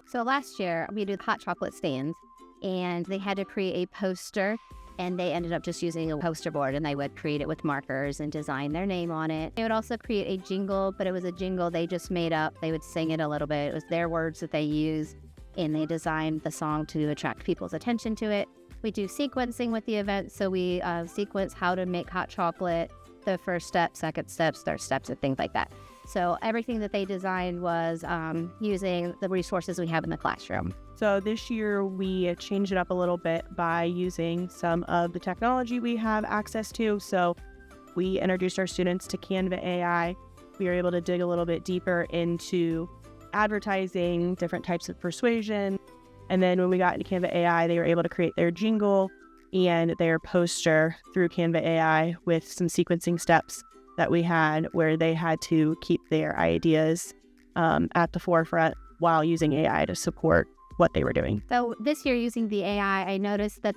So last year we did hot chocolate stands, and they had to create a poster, and they ended up just using a poster board, and they would create it with markers and design their name on it. They would also create a jingle, but it was a jingle they just made up. They would sing it a little bit. It was their words that they used, and they designed the song to attract people's attention to it. We do sequencing with the event, so we sequence how to make hot chocolate, the first step, second steps, third steps, and things like that. So everything that they designed was using the resources we have in the classroom. So this year we changed it up a little bit by using some of the technology we have access to. So we introduced our students to Canva AI. We were able to dig a little bit deeper into advertising, different types of persuasion. And then when we got into Canva AI, they were able to create their jingle and their poster through Canva AI with some sequencing steps that we had where they had to keep their ideas at the forefront while using AI to support what they were doing. So this year using the AI, I noticed that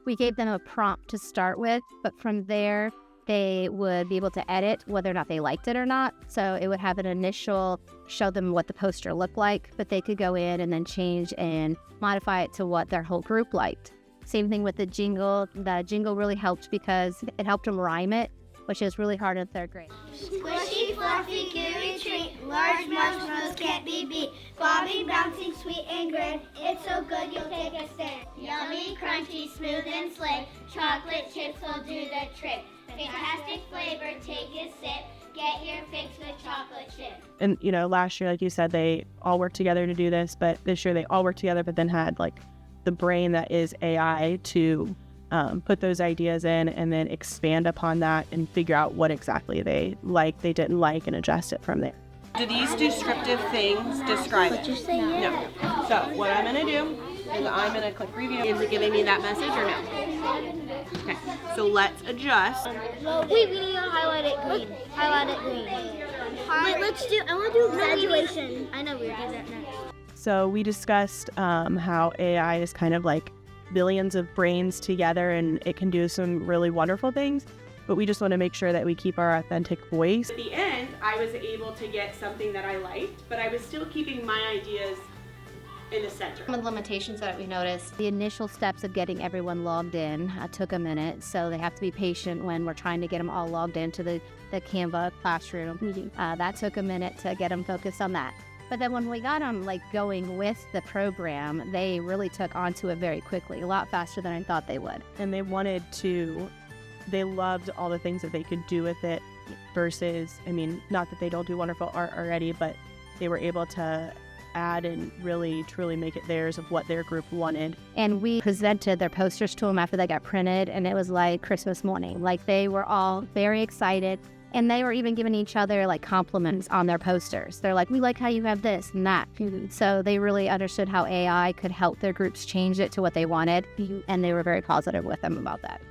we gave them a prompt to start with, but from there they would be able to edit whether or not they liked it or not. So it would have an initial, show them what the poster looked like, but they could go in and then change and modify it to what their whole group liked. Same thing with the jingle. The jingle really helped because it helped them rhyme it, which is really hard in third grade. Squishy, fluffy, gooey treat, large marshmallows can't be beat. Bobby, bouncing, sweet and grin, it's so good you'll take a stare. Yummy, crunchy, smooth and slick, chocolate chips will do the trick. Fantastic flavor, take a sip, get your fix with chocolate chip. And last year, like you said, they all worked together to do this, but this year they all worked together, but then had like the brain that is AI to put those ideas in and then expand upon that and figure out what exactly they didn't like, and adjust it from there. Do these descriptive things describe it? No. So what I'm going to do is I'm going to click review. Is it giving me that message or no? Okay, so let's adjust. Wait, we need to highlight it green. Highlight it green. Wait, I want to do graduation. I know we're doing that next. So we discussed how AI is kind of like billions of brains together, and it can do some really wonderful things, but we just want to make sure that we keep our authentic voice. At the end, I was able to get something that I liked, but I was still keeping my ideas in the center. Some of the limitations that we noticed, the initial steps of getting everyone logged in took a minute, so they have to be patient when we're trying to get them all logged into the Canva classroom. That took a minute to get them focused on that. But then when we got them going with the program, they really took onto it very quickly, a lot faster than I thought they would. And they loved all the things that they could do with it versus, not that they don't do wonderful art already, but they were able to add and really truly make it theirs of what their group wanted. And we presented their posters to them after they got printed, and it was like Christmas morning. Like, they were all very excited. And they were even giving each other compliments on their posters. They're like, we like how you have this and that. So they really understood how AI could help their groups change it to what they wanted. And they were very positive with them about that.